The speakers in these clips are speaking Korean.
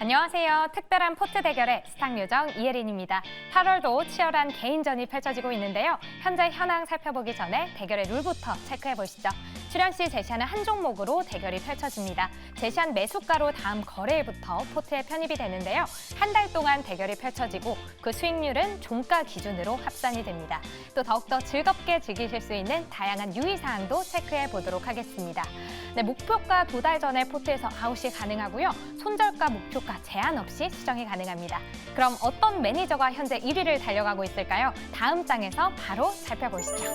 안녕하세요. 특별한 포트 대결의 스탁 요정 이혜린입니다. 8월도 치열한 개인전이 펼쳐지고 있는데요. 현재 현황 살펴보기 전에 대결의 룰부터 체크해 보시죠. 출연 시 제시하는 한 종목으로 대결이 펼쳐집니다. 제시한 매수가로 다음 거래일부터 포트에 편입이 되는데요. 한 달 동안 대결이 펼쳐지고 그 수익률은 종가 기준으로 합산이 됩니다. 또 더욱더 즐겁게 즐기실 수 있는 다양한 유의사항도 체크해 보도록 하겠습니다. 네, 목표가 2달 전에 포트에서 아웃이 가능하고요. 손절가, 목표가 제한 없이 수정이 가능합니다. 그럼 어떤 매니저가 현재 1위를 달려가고 있을까요? 다음 장에서 바로 살펴보시죠.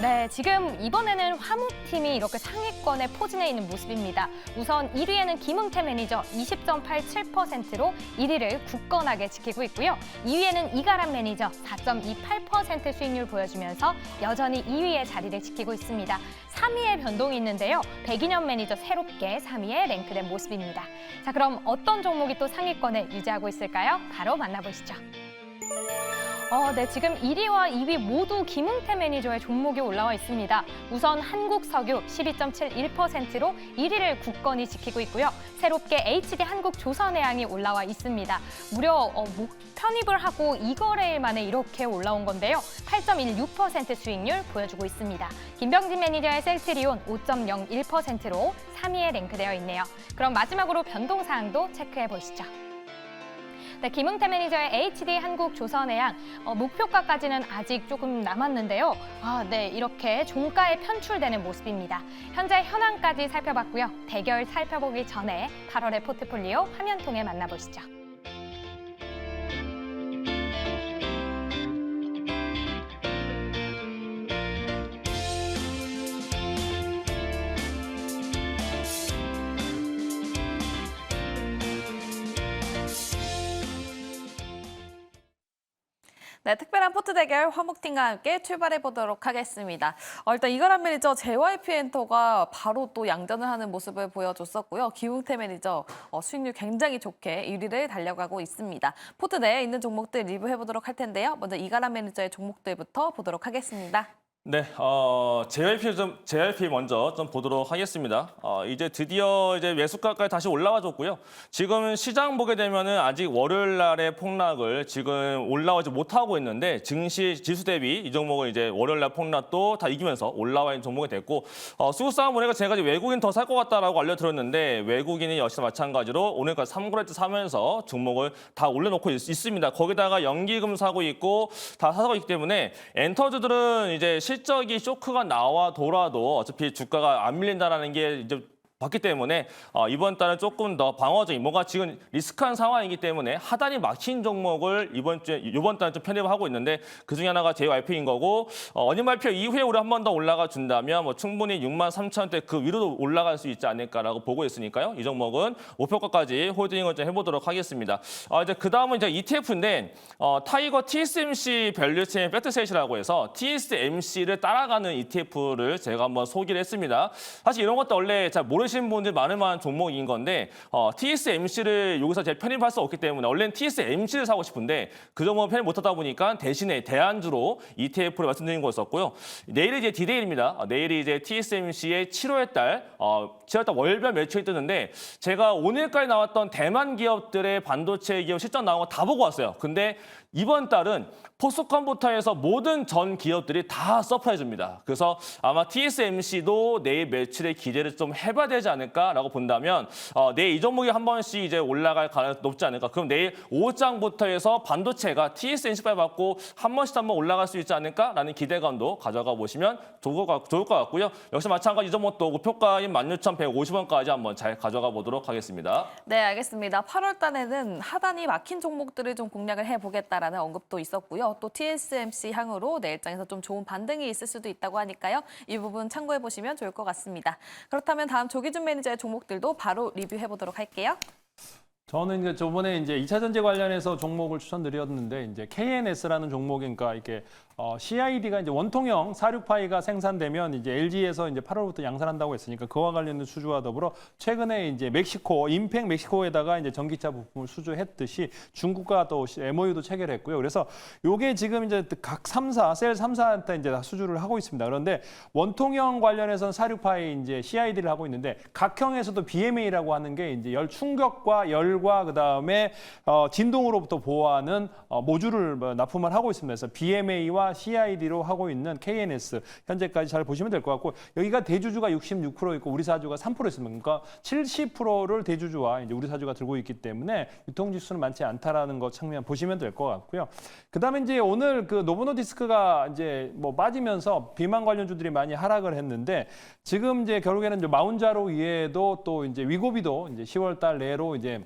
네, 지금 이번에는 화무팀이 이렇게 상위권에 포진해 있는 모습입니다. 우선 1위에는 김응태 매니저 20.87%로 1위를 굳건하게 지키고 있고요. 2위에는 이가람 매니저 4.28% 수익률 보여주면서 여전히 2위의 자리를 지키고 있습니다. 3위에 변동이 있는데요. 백인현 매니저 새롭게 3위에 랭크된 모습입니다. 자, 그럼 어떤 종목이 또 상위권을 유지하고 있을까요? 바로 만나보시죠. 네, 지금 1위와 2위 모두 김응태 매니저의 종목이 올라와 있습니다. 우선 한국석유 12.71%로 1위를 굳건히 지키고 있고요. 새롭게 HD 한국조선해양이 올라와 있습니다. 무려 편입을 하고 2거래일 만에 이렇게 올라온 건데요. 8.16% 수익률 보여주고 있습니다. 김병진 매니저의 셀트리온 5.01%로 3위에 랭크되어 있네요. 그럼 마지막으로 변동사항도 체크해 보시죠. 네, 김응태 매니저의 HD 한국조선해양 목표가까지는 아직 조금 남았는데요. 네, 이렇게 종가에 편출되는 모습입니다. 현재 현황까지 살펴봤고요. 대결 살펴보기 전에 8월의 포트폴리오 화면 통해 만나보시죠. 네, 특별한 포트 대결 화목팀과 함께 출발해 보도록 하겠습니다. 일단 이가람 매니저 JYP 엔터가 바로 또 양전을 하는 모습을 보여줬었고요. 김응태 매니저 수익률 굉장히 좋게 1위를 달려가고 있습니다. 포트 내에 있는 종목들 리뷰해 보도록 할 텐데요. 먼저 이가람 매니저의 종목들부터 보도록 하겠습니다. 네, JYP 먼저 좀 보도록 하겠습니다. 이제 드디어 매수가까지 다시 올라와 줬고요. 지금 시장 보게 되면은 아직 월요일 날의 폭락을 지금 올라오지 못하고 있는데 증시 지수 대비 이 종목은 이제 월요일 날 폭락도 다 이기면서 올라와 있는 종목이 됐고 수급상황 보니까 제가 외국인 더 살 것 같다라고 알려드렸는데 외국인이 역시 마찬가지로 오늘까지 3거래트 사면서 종목을 다 올려놓고 있습니다. 거기다가 연기금 사고 있고 다 사고 있기 때문에 엔터주들은 이제 실적이 쇼크가 나와더라도 어차피 주가가 안 밀린다는 게 이제 봤기 때문에 이번 달은 조금 더 방어적인 뭔가 지금 리스크한 상황이기 때문에 하단이 막힌 종목을 이번 달은 좀 편입을 하고 있는데 그중에 하나가 JYP인 거고 어닝 발표 이후에 우리 한 번 더 올라가 준다면 충분히 63,000원대 그 위로도 올라갈 수 있지 않을까라고 보고 있으니까요. 이 종목은 목표가까지 홀딩을 좀 해보도록 하겠습니다. 이제 그 다음은 이제 ETF인데 타이거 TSMC 밸류체인 팩트셋이라고 해서 TSMC를 따라가는 ETF를 제가 한번 소개를 했습니다. 사실 이런 것도 원래 잘 모르시는 분들 많을 만한 종목인 건데 TSMC를 여기서 제가 편입할 수 없기 때문에 원래는 TSMC를 사고 싶은데 그 종목을 편입 못하다 보니까 대신에 대안주로 ETF를 말씀드린 거였었고요. 내일이 이제 디데이입니다. 내일이 이제 TSMC의 7월 달 월별 매출이 뜨는데 제가 오늘까지 나왔던 대만 기업들의 반도체 기업 실적 나온 거 다 보고 왔어요. 근데 이번 달은 포스컴부터 해서 모든 전 기업들이 다 서프라이즈입니다. 그래서 아마 TSMC도 내일 매출의 기대를 좀 해봐야 되지 않을까라고 본다면 내일 이 종목이 한 번씩 이제 올라갈 가능성이 높지 않을까. 그럼 내일 오후장부터 해서 반도체가 TSMC까지 받고 한 번씩 한번 올라갈 수 있지 않을까라는 기대감도 가져가 보시면 좋을 것 같고요. 역시 마찬가지 이 종목도 목표가인 16,150원까지 한번 잘 가져가 보도록 하겠습니다. 네, 알겠습니다. 8월 달에는 하단이 막힌 종목들을 좀 공략을 해보겠다라는 언급도 있었고요. 또 TSMC 향으로 내일장에서 좀 좋은 반등이 있을 수도 있다고 하니까요. 이 부분 참고해 보시면 좋을 것 같습니다. 그렇다면 다음 조기준 매니저의 종목들도 바로 리뷰해 보도록 할게요. 저는 이제 저번에 이제 2차 전지 관련해서 종목을 추천드렸는데 이제 KNS라는 종목이니까 이렇게 CID가 이제 원통형 사륙파이가 생산되면 이제 LG에서 이제 8월부터 양산한다고 했으니까 그와 관련된 수주와 더불어 최근에 이제 멕시코 임팩 멕시코에다가 이제 전기차 부품을 수주했듯이 중국과 또 MOU도 체결했고요. 그래서 요게 지금 이제 각 3사 셀 3사한테 이제 다 수주를 하고 있습니다. 그런데 원통형 관련해서는 사륙파이 이제 CID를 하고 있는데 각형에서도 BMA라고 하는 게 이제 열 충격과 열 열과 그다음에 진동으로부터 보호하는 모듈을 납품을 하고 있습니다. 그래서 BMA와 CID로 하고 있는 KNS 현재까지 잘 보시면 될 것 같고 여기가 대주주가 66% 있고 우리 사주가 3% 있습니다. 그러니까 70%를 대주주와 이제 우리 사주가 들고 있기 때문에 유통지수는 많지 않다라는 것 측면 보시면 될 것 같고요. 그다음에 이제 오늘 그 노보노디스크가 이제 뭐 빠지면서 비만 관련주들이 많이 하락을 했는데 지금 이제 결국에는 이제 마운자로 이외에도 또 이제 위고비도 이제 10월 달 내로 이제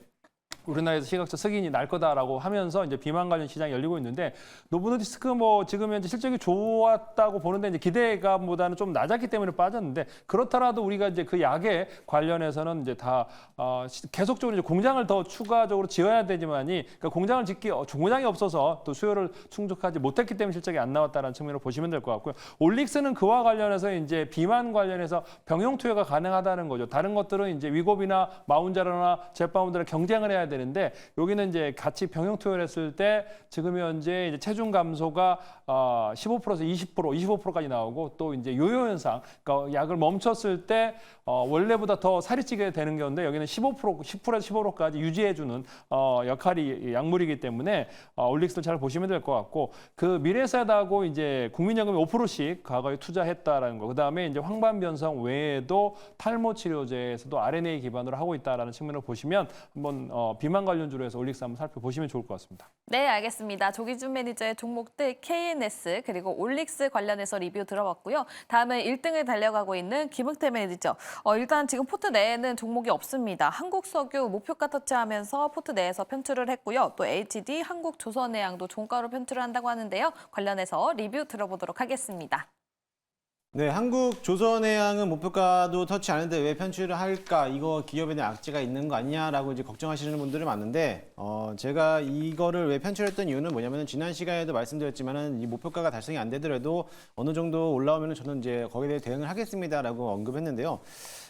우리나라에서 시각적 승인이 날 거다라고 하면서 이제 비만 관련 시장이 열리고 있는데 노보노디스크 뭐 지금 현재 실적이 좋았다고 보는데 이제 기대감보다는 좀 낮았기 때문에 빠졌는데 그렇더라도 우리가 이제 그 약에 관련해서는 이제 다 계속적으로 이제 공장을 더 추가적으로 지어야 되지만이 그러니까 공장을 짓기 공장이 없어서 또 수요를 충족하지 못했기 때문에 실적이 안 나왔다라는 측면으로 보시면 될 것 같고요. 올릭스는 그와 관련해서 이제 비만 관련해서 병용 투여가 가능하다는 거죠. 다른 것들은 이제 위고비나 마운자로나 제빵들을 경쟁을 해야 되는데 여기는 이제 같이 병용 투여를 했을 때 지금 현재 이제 체중 감소가 15%에서 20%, 25%까지 나오고 또 이제 요요 현상, 그러니까 약을 멈췄을 때 원래보다 더 살이 찌게 되는 건데 여기는 10%에서 15%까지 유지해주는 역할이 약물이기 때문에 올릭스를 잘 보시면 될 것 같고 그 미래에셋하고 이제 국민연금이 5%씩 과거에 투자했다라는 거. 그다음에 이제 황반변성 외에도 탈모 치료제에서도 RNA 기반으로 하고 있다라는 측면을 보시면 한번 비만 관련주로 해서 올릭스 한번 살펴보시면 좋을 것 같습니다. 네, 알겠습니다. 조기준 매니저의 종목들 KNS 그리고 올릭스 관련해서 리뷰 들어봤고요. 다음은 1등을 달려가고 있는 김흥태 매니저. 일단 지금 포트 내에는 종목이 없습니다. 한국석유 목표가 터치하면서 포트 내에서 편출을 했고요. 또 HD, 한국조선해양도 종가로 편출을 한다고 하는데요. 관련해서 리뷰 들어보도록 하겠습니다. 네, 한국조선해양은 목표가도 터치 않은데 왜 편출을 할까? 이거 기업에 대한 악재가 있는 거 아니냐라고 이제 걱정하시는 분들이 많은데, 제가 이거를 왜 편출했던 이유는 뭐냐면은 지난 시간에도 말씀드렸지만은 이 목표가가 달성이 안 되더라도 어느 정도 올라오면은 저는 이제 거기에 대해 대응을 하겠습니다라고 언급했는데요.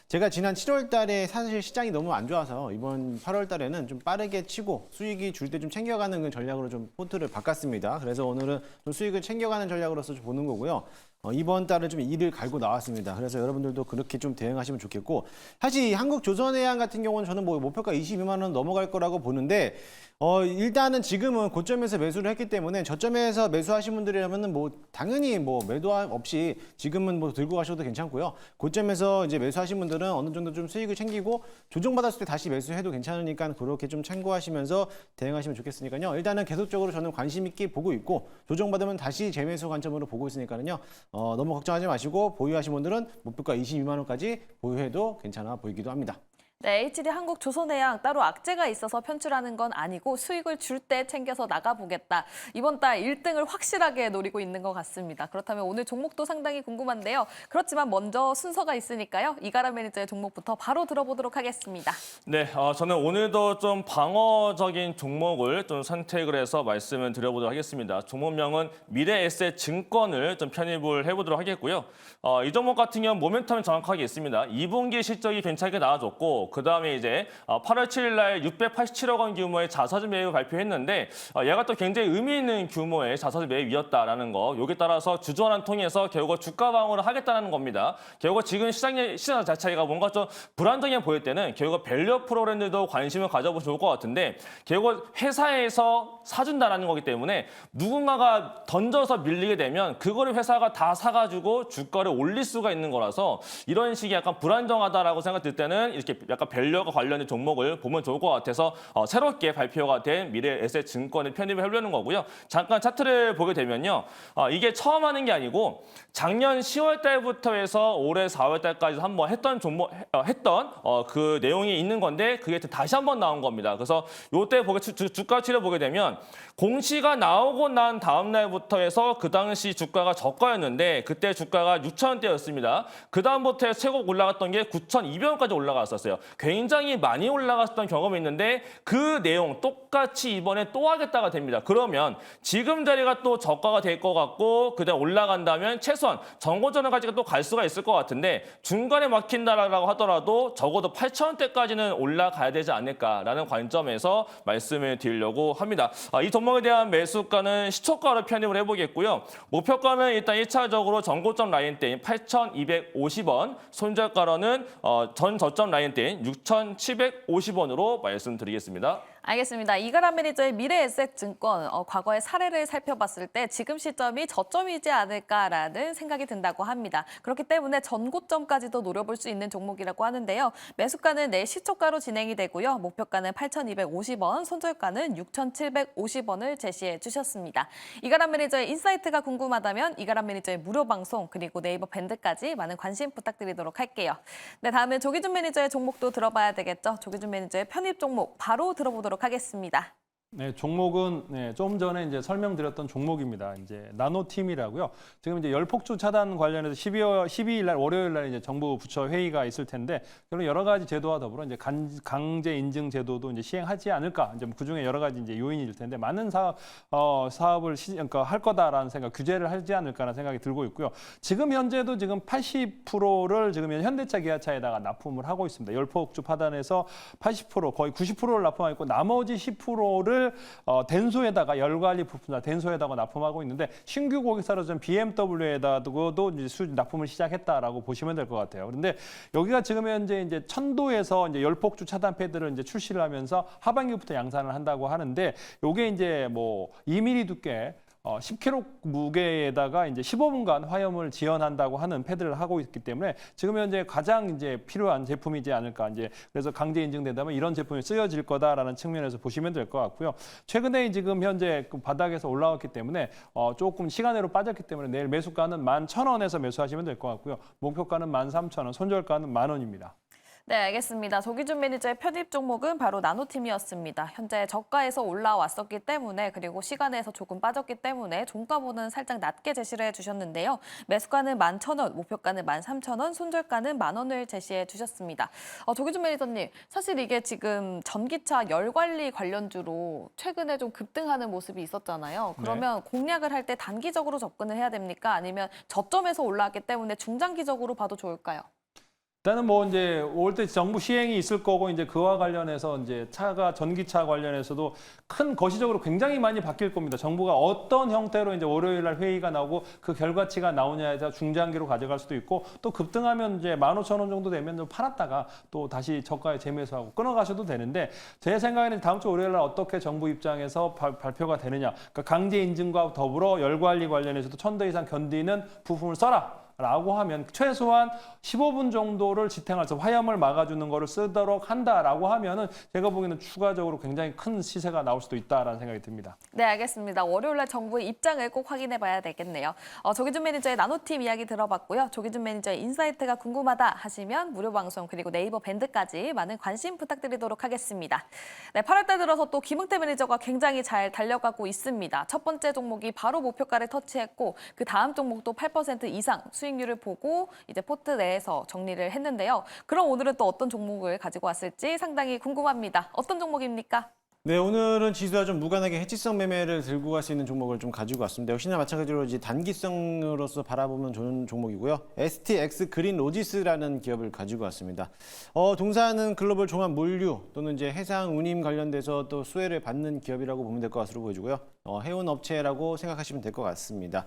제가 지난 7월 달에 사실 시장이 너무 안 좋아서 이번 8월 달에는 좀 빠르게 치고 수익이 줄 때 좀 챙겨가는 그 전략으로 좀 포트를 바꿨습니다. 그래서 오늘은 좀 수익을 챙겨가는 전략으로서 좀 보는 거고요. 이번 달은 좀 이를 갈고 나왔습니다. 그래서 여러분들도 그렇게 좀 대응하시면 좋겠고, 사실 한국조선해양 같은 경우는 저는 뭐 목표가 22만 원 넘어갈 거라고 보는데, 일단은 지금은 고점에서 매수를 했기 때문에 저점에서 매수하신 분들이라면은 뭐 당연히 뭐 매도 없이 지금은 뭐 들고 가셔도 괜찮고요. 고점에서 이제 매수하신 분들은 어느 정도 좀 수익을 챙기고 조정받았을 때 다시 매수해도 괜찮으니까 그렇게 좀 참고하시면서 대응하시면 좋겠으니까요. 일단은 계속적으로 저는 관심 있게 보고 있고 조정받으면 다시 재매수 관점으로 보고 있으니까요. 너무 걱정하지 마시고 보유하신 분들은 목표가 22만 원까지 보유해도 괜찮아 보이기도 합니다. 네, HD 한국조선해양 따로 악재가 있어서 편출하는 건 아니고 수익을 줄 때 챙겨서 나가보겠다. 이번 달 1등을 확실하게 노리고 있는 것 같습니다. 그렇다면 오늘 종목도 상당히 궁금한데요. 그렇지만 먼저 순서가 있으니까요. 이가람 매니저의 종목부터 바로 들어보도록 하겠습니다. 네, 저는 오늘도 좀 방어적인 종목을 좀 선택을 해서 말씀을 드려보도록 하겠습니다. 종목명은 미래에셋증권을 좀 편입을 해보도록 하겠고요. 이 종목 같은 경우는 모멘텀이 정확하게 있습니다. 2분기 실적이 괜찮게 나와줬고 그다음에 이제 8월 7일 날 687억 원 규모의 자사주 매입을 발표했는데 얘가 또 굉장히 의미 있는 규모의 자사주 매입이었다라는 거. 여기에 따라서 주주환원 통해서 결국 주가 방어를 하겠다는 겁니다. 결국 지금 시장 자체가 뭔가 좀 불안정해 보일 때는 결국 밸류 프로그램들도 관심을 가져보면 좋을 것 같은데 결국 회사에서 사준다라는 거기 때문에 누군가가 던져서 밀리게 되면 그거를 회사가 다 사가지고 주가를 올릴 수가 있는 거라서 이런 식이 약간 불안정하다라고 생각 들 때는 이렇게 약간 밸류와 관련된 종목을 보면 좋을 것 같아서 새롭게 발표가 된 미래에셋증권을 편입을 하려는 거고요. 잠깐 차트를 보게 되면요. 이게 처음 하는 게 아니고 작년 10월 달부터 해서 올해 4월 달까지 한번 했던 그 내용이 있는 건데 그게 다시 한번 나온 겁니다. 그래서 요때 주가치를 보게 되면 공시가 나오고 난 다음 날부터 해서 그 당시 주가가 저가였는데 그때 주가가 6,000원대였습니다. 그 다음부터 최고 올라갔던 게 9,200원까지 올라갔었어요. 굉장히 많이 올라갔던 경험이 있는데 그 내용 똑같이 이번에 또 하겠다가 됩니다. 그러면 지금 자리가 또 저가가 될 것 같고 그다음 올라간다면 최소한 정고점까지 또 갈 수가 있을 것 같은데 중간에 막힌다라고 하더라도 적어도 8,000원대까지는 올라가야 되지 않을까라는 관점에서 말씀을 드리려고 합니다. 이 종목에 대한 매수가는 시초가로 편입을 해보겠고요. 목표가는 일단 1차적으로 전고점 라인대인 8,250원, 손절가로는 전 저점 라인대인 원인 6,750원으로 말씀드리겠습니다. 알겠습니다. 이가람 매니저의 미래에셋증권 과거의 사례를 살펴봤을 때 지금 시점이 저점이지 않을까라는 생각이 든다고 합니다. 그렇기 때문에 전고점까지도 노려볼 수 있는 종목이라고 하는데요. 매수가는 내일 시초가로 진행이 되고요. 목표가는 8,250원, 손절가는 6,750원을 제시해 주셨습니다. 이가람 매니저의 인사이트가 궁금하다면 이가람 매니저의 무료 방송 그리고 네이버 밴드까지 많은 관심 부탁드리도록 할게요. 네, 다음은 조기준 매니저의 종목도 들어봐야 되겠죠. 조기준 매니저의 편입 종목 바로 들어보도록 하겠습니다. 네, 종목은 좀 전에 이제 설명드렸던 종목입니다. 이제 나노팀이라고요. 지금 이제 열폭주 차단 관련해서 12일 날 월요일 날 이제 정부 부처 회의가 있을 텐데 그런 여러 가지 제도와 더불어 이제 강제 인증 제도도 이제 시행하지 않을까. 이제 그 중에 여러 가지 이제 요인일 텐데 많은 사업을 그러니까 할 거다라는 생각, 규제를 하지 않을까라는 생각이 들고 있고요. 지금 현재도 지금 80%를 지금 현대차, 기아차에다가 납품을 하고 있습니다. 열폭주 파단에서 80% 거의 90%를 납품하고 있고 나머지 10%를 덴소에다가 열관리 부품사 덴소에다가 납품하고 있는데 신규 고객사로 좀 BMW에다가도 이제 납품을 시작했다라고 보시면 될 것 같아요. 그런데 여기가 지금 현재 이제 천도에서 이제 열폭주 차단 패드를 이제 출시를 하면서 하반기부터 양산을 한다고 하는데 요게 이제 뭐 2mm 두께 10kg 무게에다가 이제 15분간 화염을 지연한다고 하는 패드를 하고 있기 때문에 지금 현재 가장 이제 필요한 제품이지 않을까. 이제 그래서 강제 인증된다면 이런 제품이 쓰여질 거다라는 측면에서 보시면 될 것 같고요. 최근에 지금 현재 그 바닥에서 올라왔기 때문에 조금 시간으로 빠졌기 때문에 내일 매수가는 11,000원에서 매수하시면 될 것 같고요. 목표가는 13,000원, 손절가는 10,000원입니다. 네, 알겠습니다. 조기준 매니저의 편입 종목은 바로 나노팀이었습니다. 현재 저가에서 올라왔었기 때문에 그리고 시간에서 조금 빠졌기 때문에 종가보는 살짝 낮게 제시를 해주셨는데요. 매수가는 11,000원, 목표가는 13,000원, 손절가는 10,000원을 제시해 주셨습니다. 조기준 매니저님, 사실 이게 지금 전기차 열관리 관련주로 최근에 좀 급등하는 모습이 있었잖아요. 그러면 공략을 할 때 단기적으로 접근을 해야 됩니까? 아니면 저점에서 올라왔기 때문에 중장기적으로 봐도 좋을까요? 일단은 뭐 이제 올 때 정부 시행이 있을 거고 이제 그와 관련해서 이제 전기차 관련해서도 큰 거시적으로 굉장히 많이 바뀔 겁니다. 정부가 어떤 형태로 이제 월요일 날 회의가 나오고 그 결과치가 나오냐에 따라 중장기로 가져갈 수도 있고 또 급등하면 이제 15,000원 정도 되면 좀 팔았다가 또 다시 저가에 재매수하고 끊어가셔도 되는데 제 생각에는 다음 주 월요일 날 어떻게 정부 입장에서 발표가 되느냐. 그러니까 강제 인증과 더불어 열관리 관련해서도 1,000도 이상 견디는 부품을 써라. 라고 하면 최소한 15분 정도를 지탱해서 화염을 막아주는 거를 쓰도록 한다라고 하면은 제가 보기에는 추가적으로 굉장히 큰 시세가 나올 수도 있다라는 생각이 듭니다. 네, 알겠습니다. 월요일날 정부의 입장을 꼭 확인해 봐야 되겠네요. 조기준 매니저의 나노팀 이야기 들어봤고요. 조기준 매니저의 인사이트가 궁금하다 하시면 무료 방송 그리고 네이버 밴드까지 많은 관심 부탁드리도록 하겠습니다. 네, 8월달 들어서 또 김흥태 매니저가 굉장히 잘 달려가고 있습니다. 첫 번째 종목이 바로 목표가를 터치했고 그 다음 종목도 8% 이상 수익률을 보고 이제 포트 내에서 정리를 했는데요. 그럼 오늘은 또 어떤 종목을 가지고 왔을지 상당히 궁금합니다. 어떤 종목입니까? 네, 오늘은 지수와 좀 무관하게 해지성 매매를 들고 갈 수 있는 종목을 좀 가지고 왔습니다. 역시나 마찬가지로 이제 단기성으로서 바라보면 좋은 종목이고요. STX 그린 로지스라는 기업을 가지고 왔습니다. 동사는 글로벌 종합 물류 또는 이제 해상 운임 관련돼서 또 수혜를 받는 기업이라고 보면 될 것으로 보여지고요. 해운 업체라고 생각하시면 될 것 같습니다.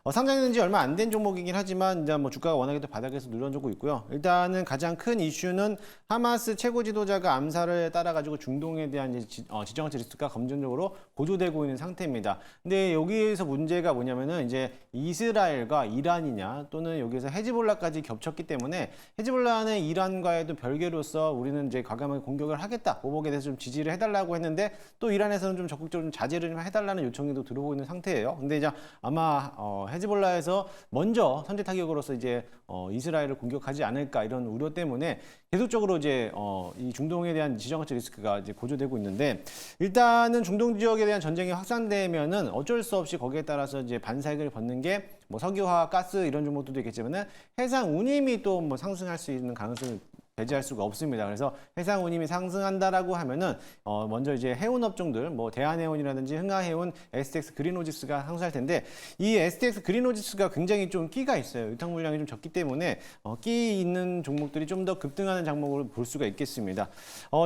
상장된 지 얼마 안 된 종목이긴 하지만 이제 뭐 주가가 워낙에 또 바닥에서 눌러주고 있고요. 일단은 가장 큰 이슈는 하마스 최고 지도자가 암살을 따라 가지고 중동에 대한 이제 지정학적 리스크가 검증적으로 고조되고 있는 상태입니다. 근데 여기에서 문제가 뭐냐면은 이제 이스라엘과 이란이냐 또는 여기서 헤즈볼라까지 겹쳤기 때문에 헤즈볼라는 이란과의도 별개로서 우리는 이제 과감하게 공격을 하겠다. 보복에 대해서 좀 지지를 해달라고 했는데 또 이란에서는 좀 적극적으로 좀 자제를 좀 해달라는 요청이 또 들어오고 있는 상태예요. 근데 이제 아마 헤즈볼라에서 먼저 선제 타격으로서 이제 이스라엘을 공격하지 않을까 이런 우려 때문에 계속적으로 이제 이 중동에 대한 지정학적 리스크가 이제 고조되고 있는데 일단은 중동 지역에 대한 전쟁이 확산되면은 어쩔 수 없이 거기에 따라서 이제 반사익을 벗는 게 뭐 석유화, 가스 이런 종목들도 있겠지만은 해상 운임이 또 뭐 상승할 수 있는 가능성이 배제할 수가 없습니다. 그래서 해상 운임이 상승한다라고 하면은 먼저 이제 해운 업종들 뭐 대한해운이라든지 흥하해운, STX 그린로지스가 상승할 텐데 이 STX 그린로지스가 굉장히 좀 끼가 있어요. 유통 물량이 좀 적기 때문에 끼 있는 종목들이 좀 더 급등하는 종목으로 볼 수가 있겠습니다.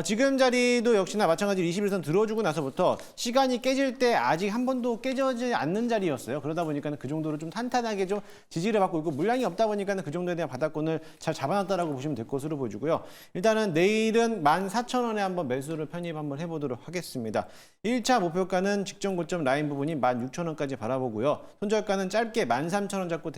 지금 자리도 역시나 마찬가지로 21선 들어주고 나서부터 시간이 깨질 때 아직 한 번도 깨져지 않는 자리였어요. 그러다 보니까는 그 정도로 좀 탄탄하게 좀 지지를 받고 있고 물량이 없다 보니까는 그 정도에 대한 바닥권을 잘 잡아놨다라고 보시면 될 것으로 보여지고. 주시고요. 일단은 내일은 14,000원에 한번 매수를 편입 한번 해보도록 하겠습니다. 1차 목표가는 직전 고점 라인 부분이 16,000원까지 바라보고요. 손절가는 짧게 13,000원 잡고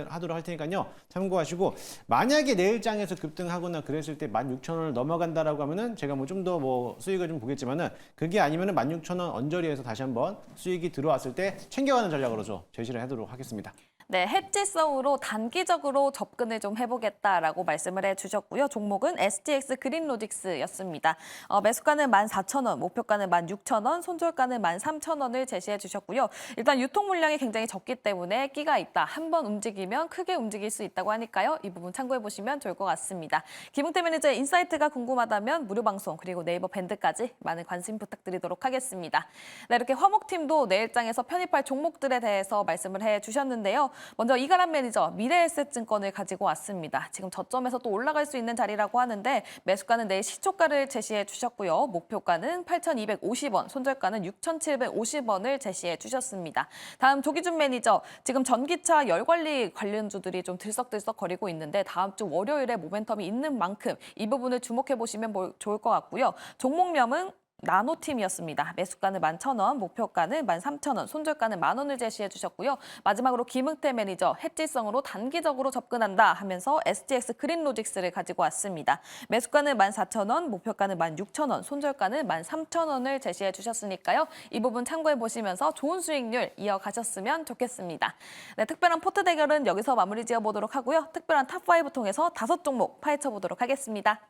하도록 할 테니까요. 참고하시고 만약에 내일장에서 급등하거나 그랬을 때 16,000원을 넘어간다라고 하면은 제가 뭐 좀 더 뭐 수익을 좀 보겠지만은 그게 아니면은 16,000원 언저리에서 다시 한번 수익이 들어왔을 때 챙겨가는 전략으로 좀 제시를 하도록 하겠습니다. 네, 해지성으로 단기적으로 접근을 좀 해보겠다라고 말씀을 해주셨고요. 종목은 STX 그린로직스였습니다. 매수가는 14,000원, 목표가는 16,000원, 손절가는 13,000원을 제시해 주셨고요. 일단 유통 물량이 굉장히 적기 때문에 끼가 있다. 한번 움직이면 크게 움직일 수 있다고 하니까요. 이 부분 참고해 보시면 좋을 것 같습니다. 김웅태 매니저의 인사이트가 궁금하다면 무료 방송 그리고 네이버 밴드까지 많은 관심 부탁드리도록 하겠습니다. 네, 이렇게 화목팀도 내일장에서 편입할 종목들에 대해서 말씀을 해주셨는데요. 먼저 이가람 매니저 미래에셋증권을 가지고 왔습니다. 지금 저점에서 또 올라갈 수 있는 자리라고 하는데 매수가는 내일 시초가를 제시해 주셨고요. 목표가는 8,250원, 손절가는 6,750원을 제시해 주셨습니다. 다음 조기준 매니저, 지금 전기차 열관리 관련주들이 좀 들썩들썩 거리고 있는데 다음 주 월요일에 모멘텀이 있는 만큼 이 부분을 주목해 보시면 좋을 것 같고요. 종목명은 나노팀이었습니다. 매수가는 11,000원, 목표가는 13,000원, 손절가는 10,000원을 제시해 주셨고요. 마지막으로 김웅태 매니저, 해지성으로 단기적으로 접근한다 하면서 STX 그린로직스를 가지고 왔습니다. 매수가는 14,000원, 목표가는 16,000원, 손절가는 13,000원을 제시해 주셨으니까요. 이 부분 참고해 보시면서 좋은 수익률 이어가셨으면 좋겠습니다. 네, 특별한 포트 대결은 여기서 마무리 지어보도록 하고요. 특별한 탑5 통해서 5종목 파헤쳐 보도록 하겠습니다.